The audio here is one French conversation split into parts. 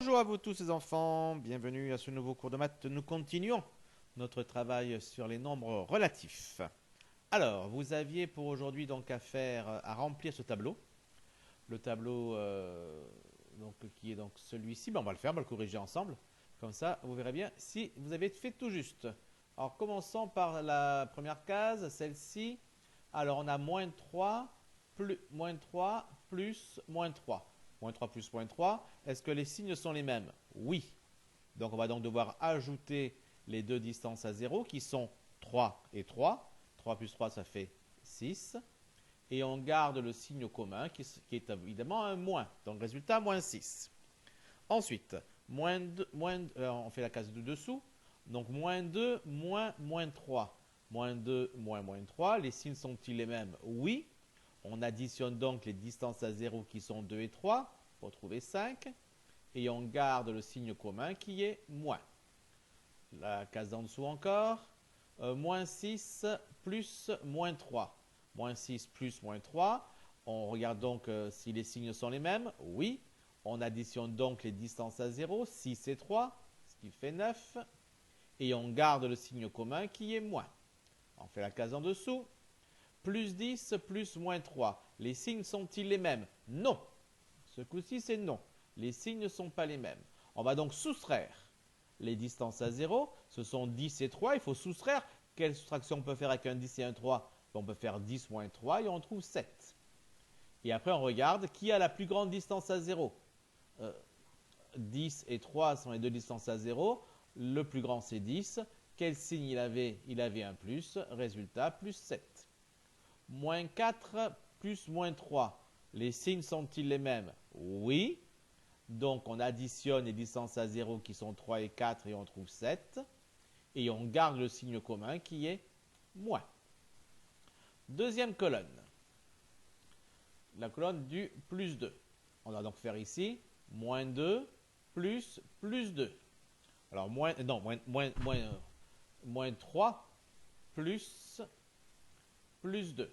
Bonjour à vous tous les enfants, bienvenue à ce nouveau cours de maths. Nous continuons notre travail sur les nombres relatifs. Alors, vous aviez pour aujourd'hui donc à remplir ce tableau. Le tableau qui est donc celui-ci, on va le faire, on va le corriger ensemble. Comme ça, vous verrez bien si vous avez fait tout juste. Alors, commençons par la première case, celle-ci. Alors, on a -3, plus -3, plus -3. -3 plus -3, est-ce que les signes sont les mêmes? Oui. Donc on va donc devoir ajouter les deux distances à 0 qui sont 3 et 3. 3 plus 3 ça fait 6. Et on garde le signe commun qui est évidemment un moins. Donc résultat, -6. Ensuite, on fait la case de dessous. Donc -2, -3. -2, -3. Les signes sont-ils les mêmes? Oui. On additionne donc les distances à 0 qui sont 2 et 3 pour trouver 5. Et on garde le signe commun qui est moins. La case d'en dessous encore. -6 plus -3. -6 plus -3. On regarde donc si les signes sont les mêmes. Oui. On additionne donc les distances à 0, 6 et 3, ce qui fait 9. Et on garde le signe commun qui est moins. On fait la case en dessous. +10 plus -3. Les signes sont-ils les mêmes? Non. Ce coup-ci, c'est non. Les signes ne sont pas les mêmes. On va donc soustraire les distances à 0. Ce sont 10 et 3. Il faut soustraire. Quelle soustraction on peut faire avec un 10 et un 3? On peut faire 10 moins 3 et on trouve 7. Et après, on regarde qui a la plus grande distance à 0. 10 et 3 sont les deux distances à 0. Le plus grand, c'est 10. Quel signe il avait? Il avait un plus. Résultat, plus 7. -4 plus -3. Les signes sont-ils les mêmes? Oui. Donc, on additionne les distances à 0 qui sont 3 et 4 et on trouve 7. Et on garde le signe commun qui est moins. Deuxième colonne. La colonne du +2. On va donc faire ici -2 plus +2. Alors, -3 plus +2.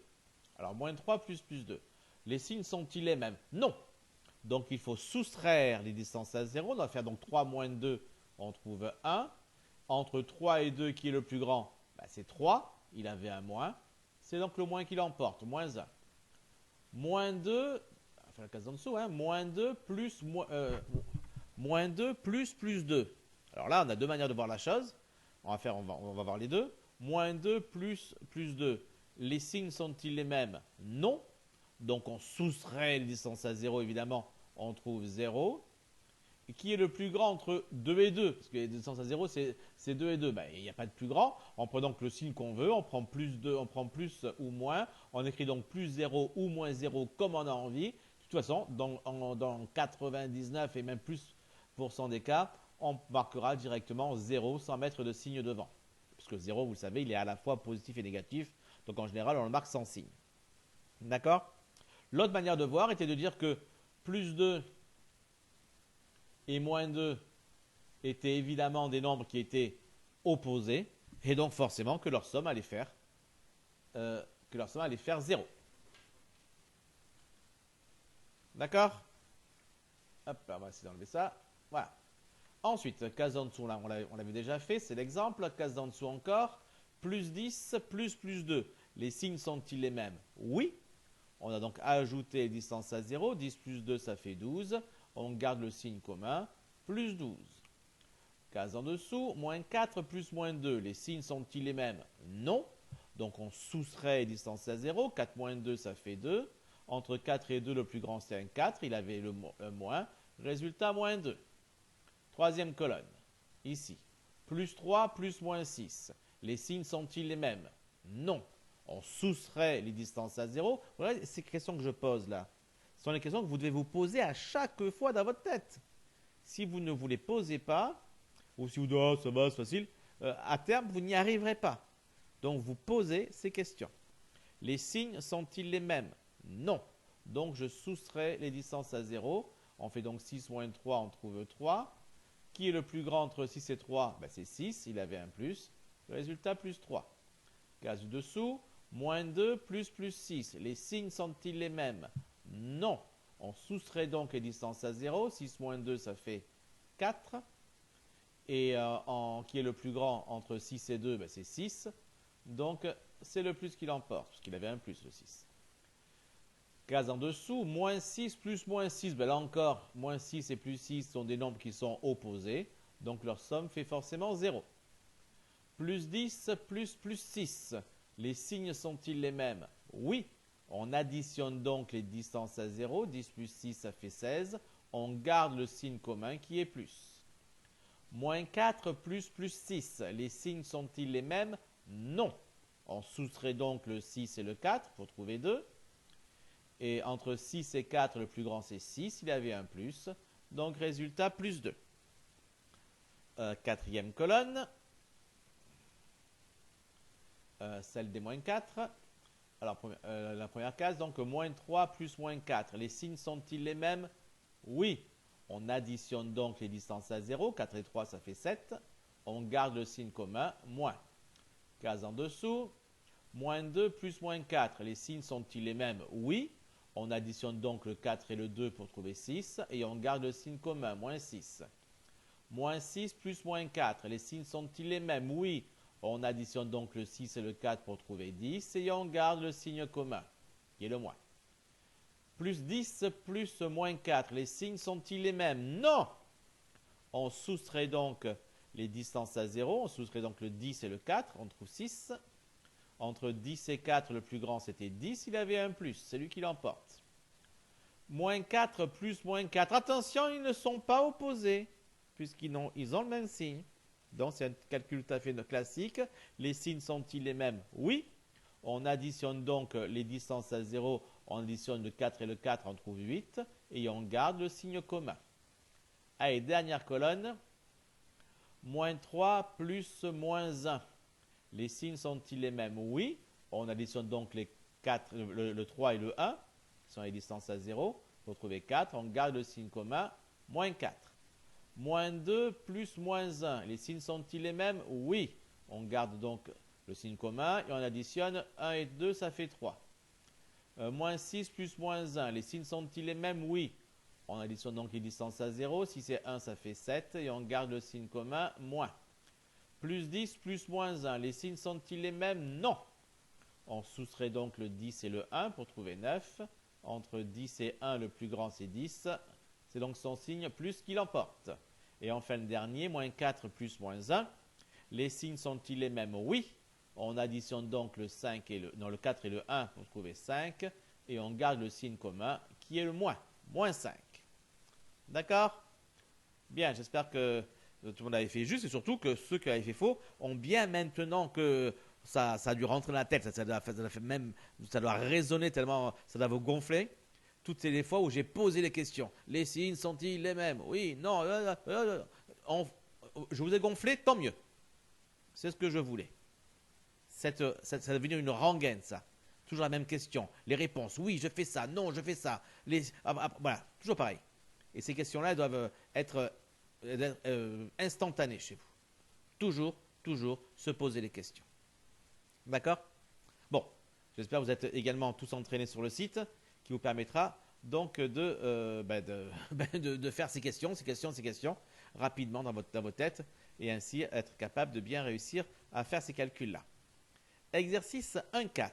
Alors, -3 plus +2. Les signes sont-ils les mêmes? Non. Donc, il faut soustraire les distances à 0. On va faire donc 3 moins 2, on trouve 1. Entre 3 et 2, qui est le plus grand? C'est 3. Il avait un moins. C'est donc le moins qui l'emporte, -1. -2, enfin la case en dessous, -2 plus -2 plus +2. Alors là, on a deux manières de voir la chose. On va voir les deux. -2 plus +2. Les signes sont-ils les mêmes? Non. Donc on soustrait les distances à 0, évidemment. On trouve 0. Et qui est le plus grand entre 2 et 2? Parce que les distances à 0, c'est 2 et 2. Il n'y a pas de plus grand. On prend donc le signe qu'on veut. On prend +2, on prend plus ou moins. On écrit donc +0 ou -0 comme on a envie. De toute façon, dans 99 et même plus % des cas, on marquera directement 0 sans mettre de signe devant. Parce que 0, vous le savez, il est à la fois positif et négatif. Donc en général, on le marque sans signe. D'accord? L'autre manière de voir était de dire que +2 et -2 étaient évidemment des nombres qui étaient opposés. Et donc forcément que leur somme allait faire 0. D'accord? Hop, on va essayer d'enlever ça. Voilà. Ensuite, case en dessous, là, on l'avait déjà fait, c'est l'exemple. Case en dessous encore. +10 plus +2. Les signes sont-ils les mêmes? Oui. On a donc ajouté les distances à 0. 10 plus 2, ça fait 12. On garde le signe commun. +12. Case en dessous. -4 plus -2. Les signes sont-ils les mêmes? Non. Donc on soustrait les distances à 0. 4 moins 2, ça fait 2. Entre 4 et 2, le plus grand, c'est un 4. Il avait le moins. Résultat, -2. Troisième colonne. Ici. +3 plus -6. Les signes sont-ils les mêmes? Non. On soustrait les distances à 0. Voilà ces questions que je pose là. Ce sont les questions que vous devez vous poser à chaque fois dans votre tête. Si vous ne vous les posez pas, ou si vous dites ça va, c'est facile, à terme, vous n'y arriverez pas. Donc, vous posez ces questions. Les signes sont-ils les mêmes? Non. Donc, je soustrais les distances à 0. On fait donc 6 moins 3, on trouve 3. Qui est le plus grand entre 6 et 3? C'est 6, il avait un plus. Le résultat, +3. Case du dessous. -2 plus +6. Les signes sont-ils les mêmes? Non. On soustrait donc les distances à 0. 6 moins 2, ça fait 4. Et qui est le plus grand entre 6 et 2, ben, c'est 6. Donc, c'est le plus qui l'emporte, parce qu'il avait un plus, le 6. Case en dessous, moins 6 plus moins 6. Ben là encore, moins 6 et plus 6 sont des nombres qui sont opposés. Donc, leur somme fait forcément 0. Plus 10 plus 6. Les signes sont-ils les mêmes? Oui. On additionne donc les distances à 0. 10 plus 6, ça fait 16. On garde le signe commun qui est plus. Moins 4 plus 6. Les signes sont-ils les mêmes? Non. On soustrait donc le 6 et le 4 pour trouver 2. Et entre 6 et 4, le plus grand c'est 6. Il y avait un plus. Donc résultat, plus 2. Quatrième colonne. Celle des moins 4. Alors, la première case, donc moins 3 plus moins 4. Les signes sont-ils les mêmes? Oui. On additionne donc les distances à 0. 4 et 3, ça fait 7. On garde le signe commun, moins. Case en dessous. Moins 2 plus moins 4. Les signes sont-ils les mêmes? Oui. On additionne donc le 4 et le 2 pour trouver 6. Et on garde le signe commun, moins 6. Moins 6 plus moins 4. Les signes sont-ils les mêmes? Oui. On additionne donc le 6 et le 4 pour trouver 10. Et on garde le signe commun, qui est le moins. Plus 10 plus moins 4. Les signes sont-ils les mêmes? Non. On soustrait donc les distances à 0. On soustrait donc le 10 et le 4. On trouve 6. Entre 10 et 4, le plus grand, c'était 10. Il avait un plus. C'est lui qui l'emporte. Moins 4 plus moins 4. Attention, ils ne sont pas opposés, puisqu'ils ont le même signe. Donc, c'est un calcul tout à fait classique. Les signes sont-ils les mêmes? Oui. On additionne donc les distances à 0. On additionne le 4 et le 4, on trouve 8. Et on garde le signe commun. Allez, dernière colonne. Moins 3 plus moins 1. Les signes sont-ils les mêmes? Oui. On additionne donc les 4, le 3 et le 1, qui sont les distances à 0. Pour trouver 4, on garde le signe commun, moins 4. Moins 2 plus moins 1. Les signes sont-ils les mêmes? Oui. On garde donc le signe commun et on additionne 1 et 2, ça fait 3. Moins 6 plus moins 1. Les signes sont-ils les mêmes? Oui. On additionne donc les distances à 0. Si c'est 1, ça fait 7 et on garde le signe commun, moins. Plus 10 plus moins 1. Les signes sont-ils les mêmes? Non. On soustrait donc le 10 et le 1 pour trouver 9. Entre 10 et 1, le plus grand c'est 10. C'est donc son signe plus qui l'emporte. Et enfin le dernier, moins 4 plus moins 1. Les signes sont-ils les mêmes? Oui. On additionne donc le 4 et le 1 pour trouver 5. Et on garde le signe commun qui est le moins. Moins 5. D'accord? Bien, j'espère que tout le monde avait fait juste et surtout que ceux qui avaient fait faux ont bien maintenant que ça a dû rentrer dans la tête. Ça doit résonner tellement ça doit vous gonfler. Toutes ces fois où j'ai posé les questions. Les signes sont-ils les mêmes? Oui, non. Je vous ai gonflé, tant mieux. C'est ce que je voulais. Ça est devenu une rengaine, ça. Toujours la même question. Les réponses, oui, je fais ça, non, je fais ça. Voilà, toujours pareil. Et ces questions-là doivent être instantanées chez vous. Toujours se poser les questions. D'accord? Bon, j'espère que vous êtes également tous entraînés sur le site qui vous permettra donc de faire ces questions rapidement dans votre tête et ainsi être capable de bien réussir à faire ces calculs-là. Exercice 1.4.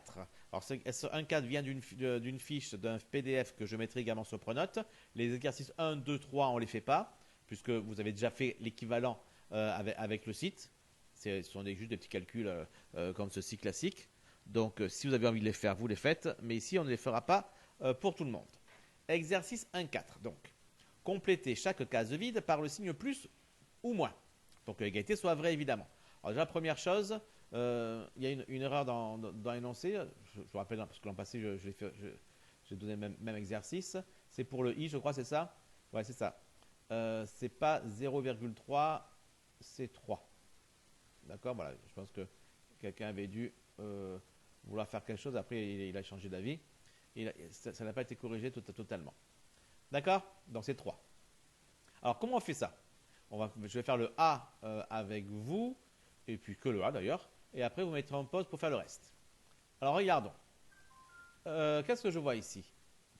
Alors, ce 1.4 vient d'une fiche, d'un PDF que je mettrai également sur Pronote. Les exercices 1, 2, 3, on ne les fait pas, puisque vous avez déjà fait l'équivalent avec le site. Ce sont juste des petits calculs comme ceci classiques. Donc, si vous avez envie de les faire, vous les faites. Mais ici, on ne les fera pas pour tout le monde. Exercice 1.4. Donc, complétez chaque case vide par le signe plus ou moins. Pour que l'égalité soit vraie, évidemment. Alors, déjà, première chose, il y a une erreur dans l'énoncé. Je vous rappelle, parce que l'an passé, j'ai donné le même exercice. C'est pour le i, je crois, c'est ça? Ouais, c'est ça. C'est pas 0,3, c'est 3. D'accord? Voilà, je pense que quelqu'un avait dû vouloir faire quelque chose. Après, il a changé d'avis. Ça n'a pas été corrigé totalement. D'accord? Donc, c'est 3. Alors, comment on fait ça? Je vais faire le A avec vous, et puis que le A d'ailleurs. Et après, vous mettrez en pause pour faire le reste. Alors, regardons. Qu'est-ce que je vois ici?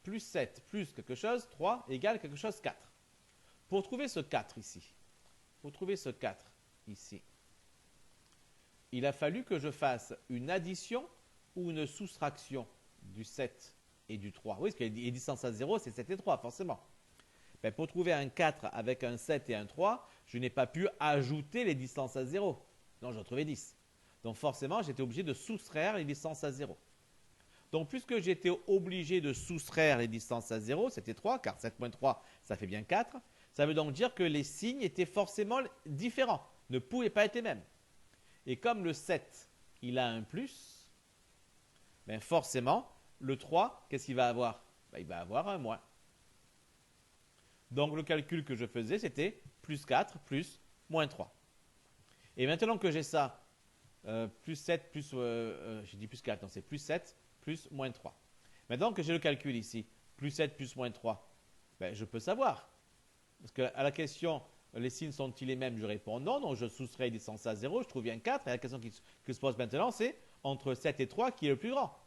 Plus 7 plus quelque chose, 3 égale quelque chose 4. pour trouver ce 4 ici, il a fallu que je fasse une addition ou une soustraction du 7 et du 3. Oui, parce que les distances à 0, c'est 7 et 3, forcément. Ben, pour trouver un 4 avec un 7 et un 3, je n'ai pas pu ajouter les distances à 0. Non, j'en trouvais 10. Donc forcément, j'étais obligé de soustraire les distances à 0. Donc puisque j'étais obligé de soustraire les distances à 0, c'était 3, car 7 moins 3, ça fait bien 4. Ça veut donc dire que les signes étaient forcément différents, ne pouvaient pas être les mêmes. Et comme le 7, il a un plus, ben forcément, le 3, qu'est-ce qu'il va avoir? Ben, il va avoir un moins. Donc le calcul que je faisais, c'était plus 4 plus moins 3. Et maintenant que j'ai ça, plus 7 plus, j'ai dit plus 4, non c'est plus 7 plus moins 3. Maintenant que j'ai le calcul ici, plus 7 plus moins 3, ben, je peux savoir. Parce qu'à la question, les signes sont-ils les mêmes? Je réponds non, donc je soustrais les distances à 0, je trouve bien 4. Et la question qui se pose maintenant, c'est entre 7 et 3, qui est le plus grand?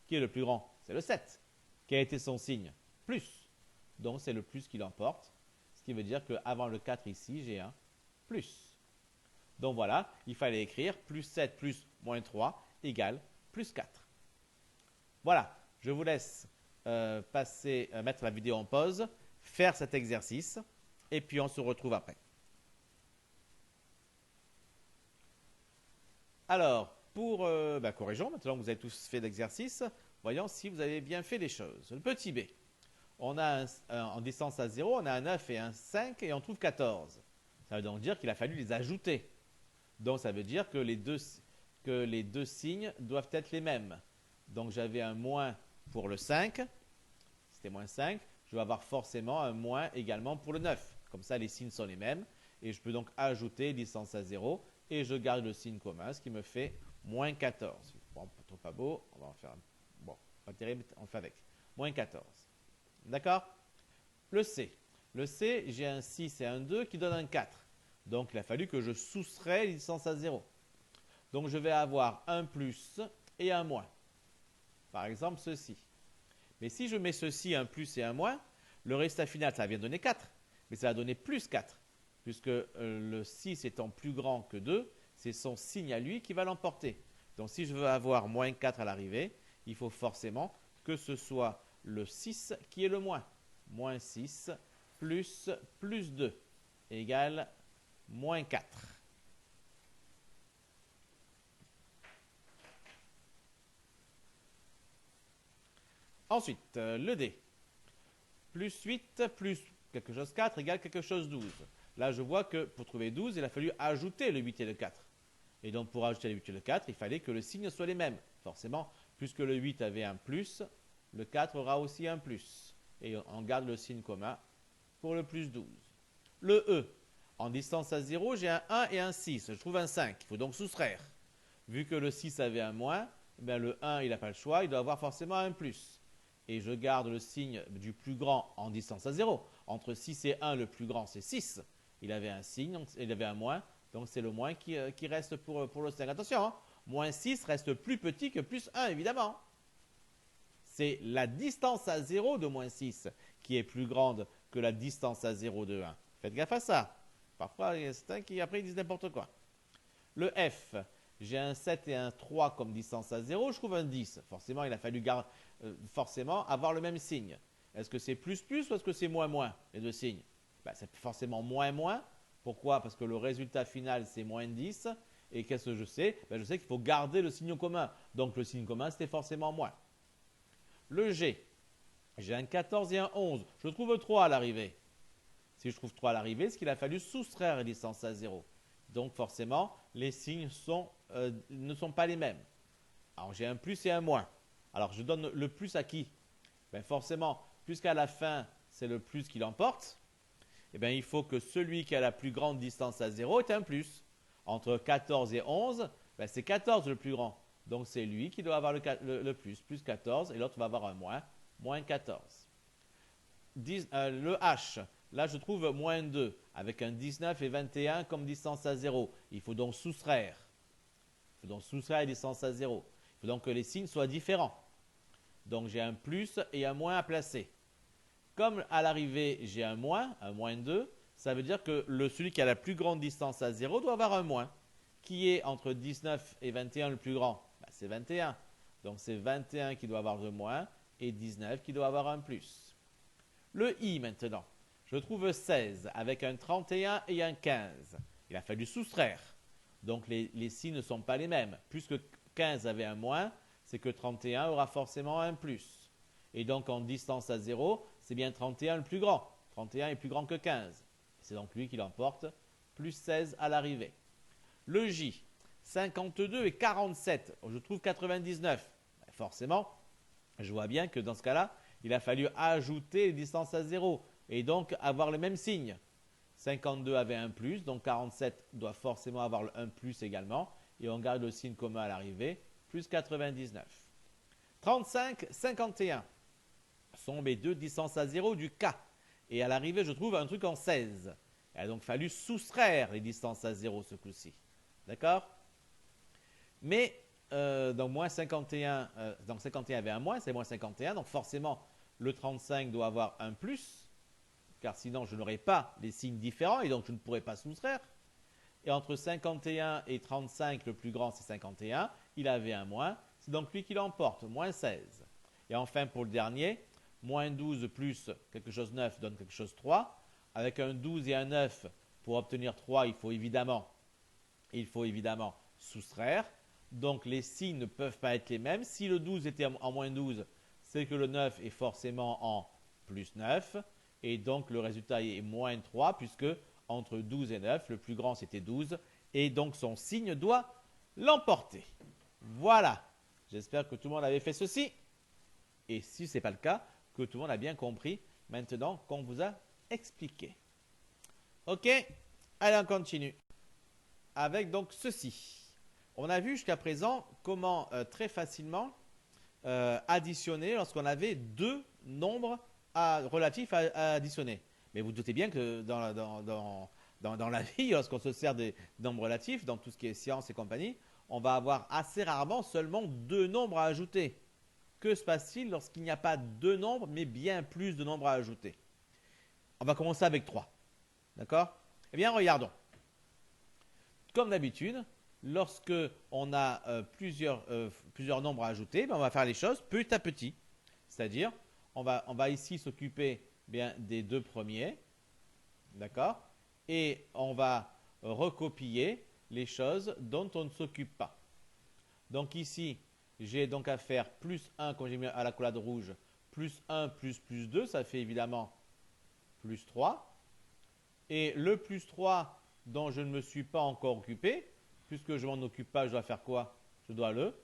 Qui est le plus grand? C'est le 7. Quel a été son signe? Plus. Donc c'est le plus qui l'emporte. Ce qui veut dire qu'avant le 4 ici, j'ai un plus. Donc voilà, il fallait écrire plus 7 plus moins 3 égale plus 4. Voilà, je vous laisse mettre la vidéo en pause, faire cet exercice, et puis on se retrouve après. Alors, corrigeons, maintenant que vous avez tous fait l'exercice, voyons si vous avez bien fait les choses. Le petit b, on a en distance à 0, on a un 9 et un 5, et on trouve 14. Ça veut donc dire qu'il a fallu les ajouter. Donc ça veut dire que les deux signes doivent être les mêmes. Donc j'avais un moins pour le 5, c'était moins 5, je vais avoir forcément un moins également pour le 9. Comme ça, les signes sont les mêmes, et je peux donc ajouter distance à 0, et je garde le signe commun, ce qui me fait moins 14. Bon, pas beau, on va en faire un... Bon, pas terrible, on le fait avec. Moins 14. D'accord? Le C. Le C, j'ai un 6 et un 2 qui donnent un 4. Donc, il a fallu que je soustrais les distances à 0. Donc, je vais avoir un plus et un moins. Par exemple, ceci. Mais si je mets ceci, un plus et un moins, le résultat final, ça vient donner 4. Mais ça va donner plus 4. Puisque le 6 étant plus grand que 2, c'est son signe à lui qui va l'emporter. Donc, si je veux avoir moins 4 à l'arrivée, il faut forcément que ce soit le 6 qui est le moins. Moins 6 plus 2 égale moins 4. Ensuite, le D. Plus 8 plus quelque chose 4 égale quelque chose 12. Là, je vois que pour trouver 12, il a fallu ajouter le 8 et le 4. Et donc, pour ajouter le 8 et le 4, il fallait que le signe soit les mêmes. Forcément, puisque le 8 avait un plus, le 4 aura aussi un plus. Et on garde le signe commun pour le plus 12. Le E. En distance à 0, j'ai un 1 et un 6. Je trouve un 5. Il faut donc soustraire. Vu que le 6 avait un moins, ben le 1, il n'a pas le choix. Il doit avoir forcément un plus. Et je garde le signe du plus grand en distance à 0. Entre 6 et 1, le plus grand, c'est 6. Il avait un signe, il avait un moins. Donc, c'est le moins qui reste pour le 5. Attention, hein, moins 6 reste plus petit que plus 1, évidemment. C'est la distance à 0 de moins 6 qui est plus grande que la distance à 0 de 1. Faites gaffe à ça. Parfois, il y a certains qui après ils disent n'importe quoi. Le F, j'ai un 7 et un 3 comme distance à 0, je trouve un 10. Forcément, il a fallu forcément avoir le même signe. Est-ce que c'est plus ou est-ce que c'est moins, les deux signes? C'est forcément moins. Pourquoi? Parce que le résultat final, c'est moins 10. Et qu'est-ce que je sais? Je sais qu'il faut garder le signe commun. Donc, le signe commun, c'était forcément moins. Le G, j'ai un 14 et un 11. Je trouve 3 à l'arrivée. Si je trouve 3 à l'arrivée, c'est qu'il a fallu soustraire les distances à 0. Donc forcément, les signes ne sont pas les mêmes. Alors j'ai un plus et un moins. Alors je donne le plus à qui? Forcément, puisqu'à la fin, c'est le plus qui l'emporte, il faut que celui qui a la plus grande distance à 0 ait un plus. Entre 14 et 11, c'est 14 le plus grand. Donc c'est lui qui doit avoir le plus 14, et l'autre va avoir un moins 14. Le H, là je trouve moins 2, avec un 19 et 21 comme distance à 0. Il faut donc soustraire. Les distances à 0. Il faut donc que les signes soient différents. Donc j'ai un plus et un moins à placer. Comme à l'arrivée j'ai un moins 2, Ça veut dire que celui qui a la plus grande distance à 0 doit avoir un moins. Qui est entre 19 et 21 le plus grand? C'est 21. Donc c'est 21 qui doit avoir de moins et 19 qui doit avoir un plus. Le i maintenant. Je trouve 16 avec un 31 et un 15. Il a fallu soustraire. Donc les signes ne sont pas les mêmes. Puisque 15 avait un moins, c'est que 31 aura forcément un plus. Et donc en distance à 0, c'est bien 31 le plus grand. 31 est plus grand que 15. C'est donc lui qui l'emporte, plus 16 à l'arrivée. Le J, 52 et 47. Je trouve 99. Forcément, je vois bien que dans ce cas-là, il a fallu ajouter les distances à 0 et donc avoir le même signe. 52 avait un plus, donc 47 doit forcément avoir le 1 plus également. Et on garde le signe commun à l'arrivée, plus 99. 35, 51 sont mes deux distances à 0 du K. Et à l'arrivée, je trouve un truc en 16. Il a donc fallu soustraire les distances à 0 ce coup-ci. D'accord? Mais donc moins 51, donc 51 avait un moins, c'est moins 51. Donc forcément, le 35 doit avoir un plus, car sinon je n'aurais pas les signes différents et donc je ne pourrais pas soustraire. Et entre 51 et 35, le plus grand c'est 51, il avait un moins, c'est donc lui qui l'emporte, moins 16. Et enfin pour le dernier, moins 12 plus quelque chose 9 donne quelque chose 3. Avec un 12 et un 9, pour obtenir 3, il faut évidemment soustraire. Donc les signes ne peuvent pas être les mêmes. Si le 12 était en moins 12, c'est que le 9 est forcément en plus 9. Et donc le résultat est moins 3, puisque entre 12 et 9, le plus grand c'était 12. Et donc son signe doit l'emporter. Voilà. J'espère que tout le monde avait fait ceci. Et si ce n'est pas le cas, que tout le monde a bien compris maintenant qu'on vous a expliqué. Ok, allez on continue. Avec donc ceci. On a vu jusqu'à présent comment très facilement additionner lorsqu'on avait deux nombres relatifs à additionner. Mais vous doutez bien que dans la vie, lorsqu'on se sert des nombres relatifs, dans tout ce qui est science et compagnie, on va avoir assez rarement seulement deux nombres à ajouter. Que se passe-t-il lorsqu'il n'y a pas deux nombres, mais bien plus de nombres à ajouter? On va commencer avec 3. D'accord? Eh bien, regardons. Comme d'habitude, lorsque on a plusieurs nombres à ajouter, on va faire les choses petit à petit. C'est-à-dire, on va ici s'occuper bien des deux premiers. D'accord? Et on va recopier les choses dont on ne s'occupe pas. Donc ici, j'ai donc à faire plus 1, comme j'ai mis à la collade rouge, plus 1 plus 2, ça fait évidemment plus 3. Et le plus 3 dont je ne me suis pas encore occupé, puisque je ne m'en occupe pas, je dois faire quoi? Je dois le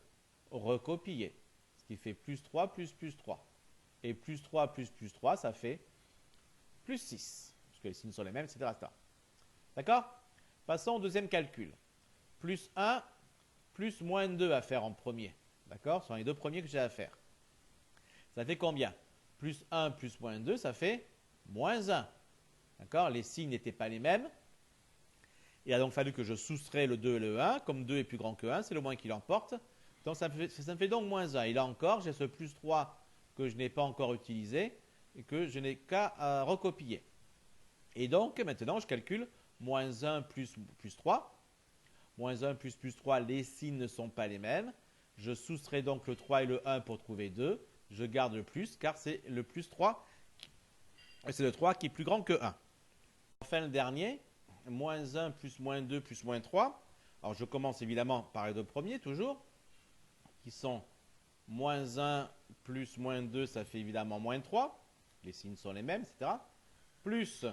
recopier. Ce qui fait plus 3 plus 3. Et plus 3 plus 3, ça fait plus 6. Parce que les signes sont les mêmes, etc. D'accord? Passons au deuxième calcul. Plus 1 plus moins 2 à faire en premier. D'accord? Ce sont les deux premiers que j'ai à faire. Ça fait combien? Plus 1 plus moins 2, ça fait moins 1. D'accord? Les signes n'étaient pas les mêmes. Il a donc fallu que je soustrais le 2 et le 1. Comme 2 est plus grand que 1, c'est le moins qui l'emporte. Donc ça me fait donc moins 1. Et là encore, j'ai ce plus 3 que je n'ai pas encore utilisé et que je n'ai qu'à recopier. Et donc maintenant, je calcule moins 1 plus 3. Moins 1 plus 3, les signes ne sont pas les mêmes. Je soustrais donc le 3 et le 1 pour trouver 2. Je garde le plus car c'est le plus 3. C'est le 3 qui est plus grand que 1. Enfin, le dernier, moins 1 plus moins 2 plus moins 3. Alors, je commence évidemment par les deux premiers, toujours, qui sont moins 1 plus moins 2, ça fait évidemment moins 3. Les signes sont les mêmes, etc. Plus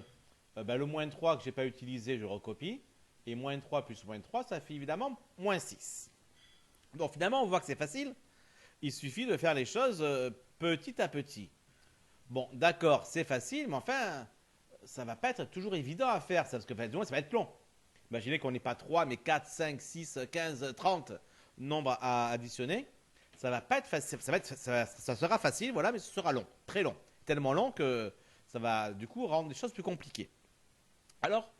le moins 3 que je n'ai pas utilisé, je recopie. Et moins 3 plus moins 3, ça fait évidemment moins 6. Donc, finalement, on voit que c'est facile. Il suffit de faire les choses petit à petit. Bon, d'accord, c'est facile, mais enfin, ça ne va pas être toujours évident à faire, parce que ça va être long. Imaginez qu'on n'ait pas 3, mais 4, 5, 6, 15, 30 nombres à additionner. Ça va pas être facile, ça sera facile, voilà, mais ce sera long, très long. Tellement long que ça va du coup rendre les choses plus compliquées. Alors,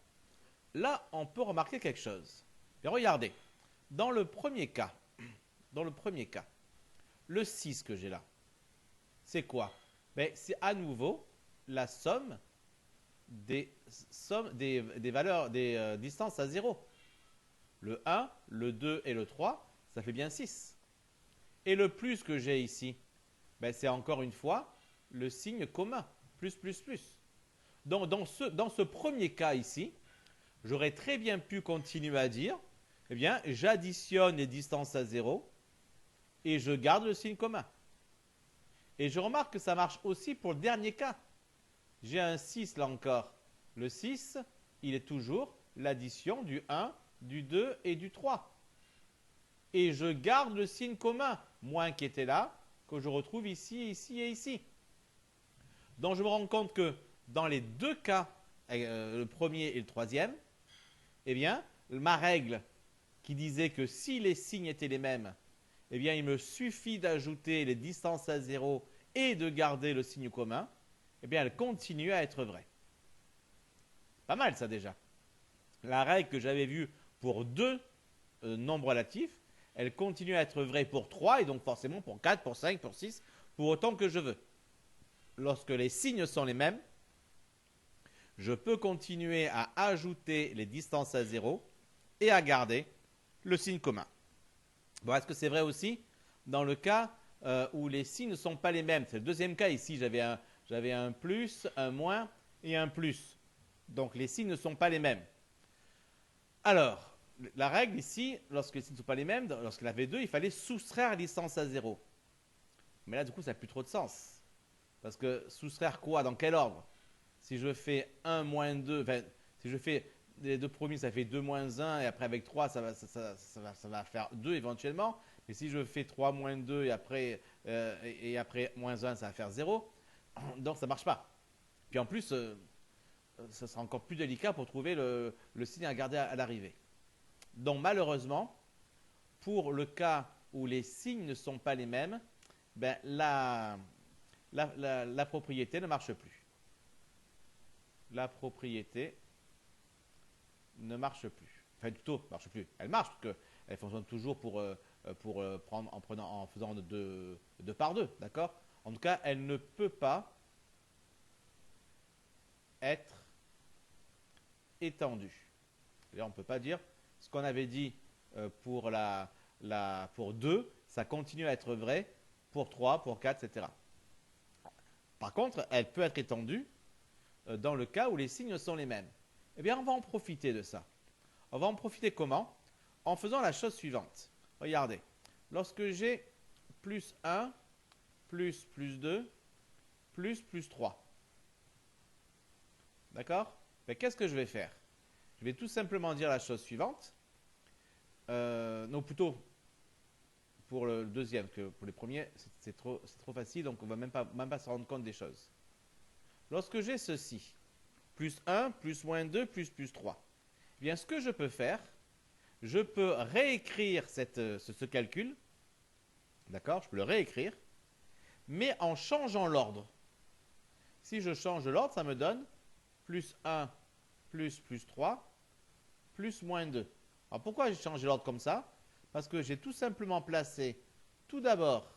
là, on peut remarquer quelque chose. Et regardez, dans le premier cas, le 6 que j'ai là, c'est quoi? C'est à nouveau la somme des sommes, des valeurs, des distances à 0. Le 1, le 2 et le 3, ça fait bien 6. Et le plus que j'ai ici, ben, c'est encore une fois le signe commun. Plus, plus, plus. Donc, dans ce premier cas ici, j'aurais très bien pu continuer à dire, eh bien, j'additionne les distances à 0 et je garde le signe commun. Et je remarque que ça marche aussi pour le dernier cas. J'ai un 6 là encore. Le 6, il est toujours l'addition du 1, du 2 et du 3. Et je garde le signe commun, moins qui était là, que je retrouve ici, ici et ici. Donc je me rends compte que dans les deux cas, le premier et le troisième, eh bien, ma règle qui disait que si les signes étaient les mêmes, eh bien, il me suffit d'ajouter les distances à 0 et de garder le signe commun, eh bien, elle continue à être vraie. Pas mal ça déjà. La règle que j'avais vue pour deux nombres relatifs, elle continue à être vraie pour 3 et donc forcément pour 4, pour 5, pour 6, pour autant que je veux. Lorsque les signes sont les mêmes, je peux continuer à ajouter les distances à 0 et à garder le signe commun. Bon, est-ce que c'est vrai aussi dans le cas où les signes ne sont pas les mêmes? C'est le deuxième cas ici, j'avais un plus, un moins et un plus. Donc les signes ne sont pas les mêmes. Alors, la règle ici, lorsque les signes ne sont pas les mêmes, lorsqu'il y en avait deux, il fallait soustraire la distance à 0. Mais là, du coup, ça n'a plus trop de sens. Parce que soustraire quoi? Dans quel ordre? Si je fais 1 moins 2, enfin, si je fais les deux premiers, ça fait 2 moins 1, et après avec 3, ça va faire 2 éventuellement. Mais si je fais 3 moins 2, et après moins 1, ça va faire 0. Donc ça ne marche pas. Puis en plus, ça sera encore plus délicat pour trouver le signe à garder à l'arrivée. Donc malheureusement, pour le cas où les signes ne sont pas les mêmes, ben, la propriété ne marche plus. La propriété ne marche plus. Enfin, plutôt, ne marche plus. Elle marche parce qu'elle fonctionne toujours pour prendre en faisant 2 par 2, d'accord? En tout cas, elle ne peut pas être étendue. D'ailleurs, on ne peut pas dire ce qu'on avait dit pour, pour 2, ça continue à être vrai pour 3, pour 4, etc. Par contre, elle peut être étendue dans le cas où les signes sont les mêmes. Eh bien, on va en profiter de ça. On va en profiter comment? En faisant la chose suivante. Regardez, lorsque j'ai plus 1, plus 2, plus 3. D'accord? Mais qu'est-ce que je vais faire? Je vais tout simplement dire la chose suivante. Non, plutôt pour le deuxième, que pour les premiers, c'est trop facile, donc on ne va même pas se rendre compte des choses. Lorsque j'ai ceci, plus 1, plus moins 2, plus 3, eh bien, ce que je peux faire, je peux réécrire ce calcul, d'accord? Je peux le réécrire, mais en changeant l'ordre. Si je change l'ordre, ça me donne plus 1, plus 3, plus moins 2. Alors pourquoi j'ai changé l'ordre comme ça? Parce que j'ai tout simplement placé, tout d'abord,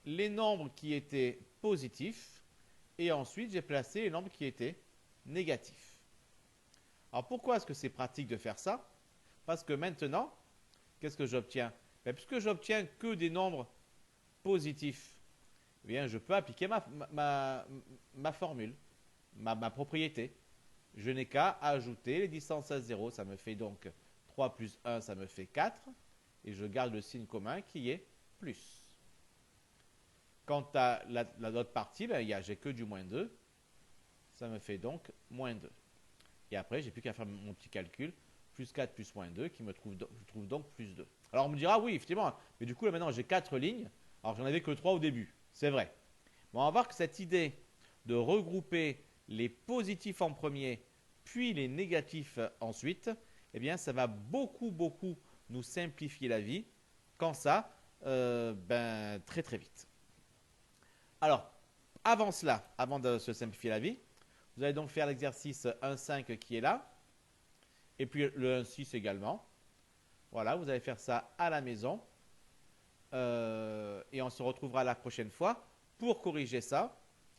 les nombres qui étaient positifs, et ensuite j'ai placé les nombres qui étaient négatifs. Alors pourquoi est-ce que c'est pratique de faire ça? Parce que maintenant, qu'est-ce que j'obtiens? Puisque j'obtiens que des nombres positifs, eh bien, je peux appliquer ma formule, ma propriété. Je n'ai qu'à ajouter les distances à 0. Ça me fait donc 3 plus 1, ça me fait 4. Et je garde le signe commun qui est plus. Quant à l'autre partie, j'ai que du moins 2. Ça me fait donc moins 2. Et après, j'ai plus qu'à faire mon petit calcul. Plus 4 plus moins 2 qui me trouve donc plus 2. Alors on me dira, oui, effectivement, mais du coup, là maintenant, j'ai 4 lignes. Alors j'en avais que 3 au début. C'est vrai. Bon, on va voir que cette idée de regrouper les positifs en premier, puis les négatifs ensuite, eh bien, ça va beaucoup nous simplifier la vie. Quand ça, très très vite. Alors, avant cela, avant de se simplifier la vie, vous allez donc faire l'exercice 1,5 qui est là, et puis le 1,6 également. Voilà, vous allez faire ça à la maison, et on se retrouvera la prochaine fois pour corriger ça,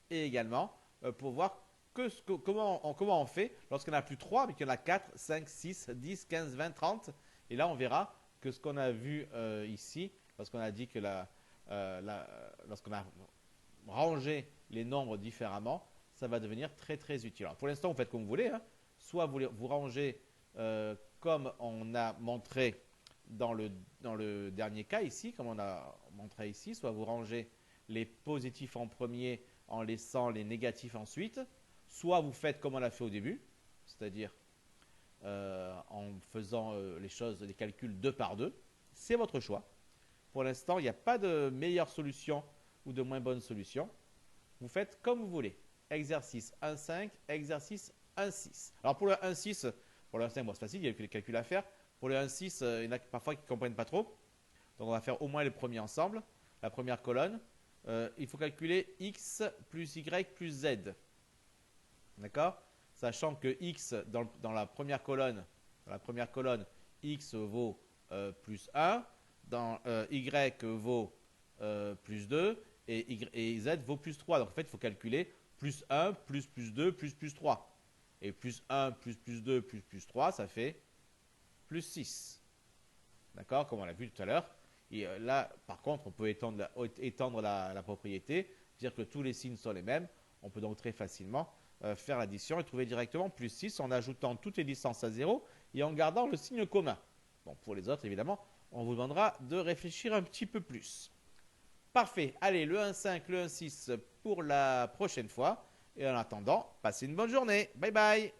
et également pour voir comment on fait lorsqu'on a plus 3, mais qu'il y en a 4, 5, 6, 10, 15, 20, 30. Et là, on verra que ce qu'on a vu ici, lorsqu'on a dit que lorsqu'on a rangé les nombres différemment, ça va devenir très très utile. Alors, pour l'instant, vous faites comme vous voulez. Hein. Soit vous rangez comme on a montré dans le dernier cas ici, comme on a montré ici, soit vous rangez les positifs en premier en laissant les négatifs ensuite, soit vous faites comme on l'a fait au début, c'est-à-dire en faisant les calculs 2 par 2. C'est votre choix. Pour l'instant, il n'y a pas de meilleure solution ou de moins bonne solution. Vous faites comme vous voulez. Exercice 1,5, exercice 1,6. Alors pour le 1,6, pour le 1,5, bon, c'est facile, il y a que les calculs à faire. Pour le 1,6, il y en a parfois qui ne comprennent pas trop. Donc on va faire au moins les premiers ensemble. La première colonne, il faut calculer x plus y plus z. D'accord? Sachant que x, dans la première colonne, x vaut plus 1, dans y vaut plus 2, et z vaut plus 3. Donc en fait, il faut calculer plus 1, plus 2, plus 3. Et plus 1, plus 2, plus 3, ça fait plus 6. D'accord? Comme on l'a vu tout à l'heure. Et là, par contre, on peut étendre la propriété, dire que tous les signes sont les mêmes. On peut donc très facilement faire l'addition et trouver directement plus 6 en ajoutant toutes les distances à 0 et en gardant le signe commun. Bon, pour les autres, évidemment, on vous demandera de réfléchir un petit peu plus. Parfait. Allez, le 1,5, le 1,6 pour la prochaine fois. Et en attendant, passez une bonne journée. Bye bye.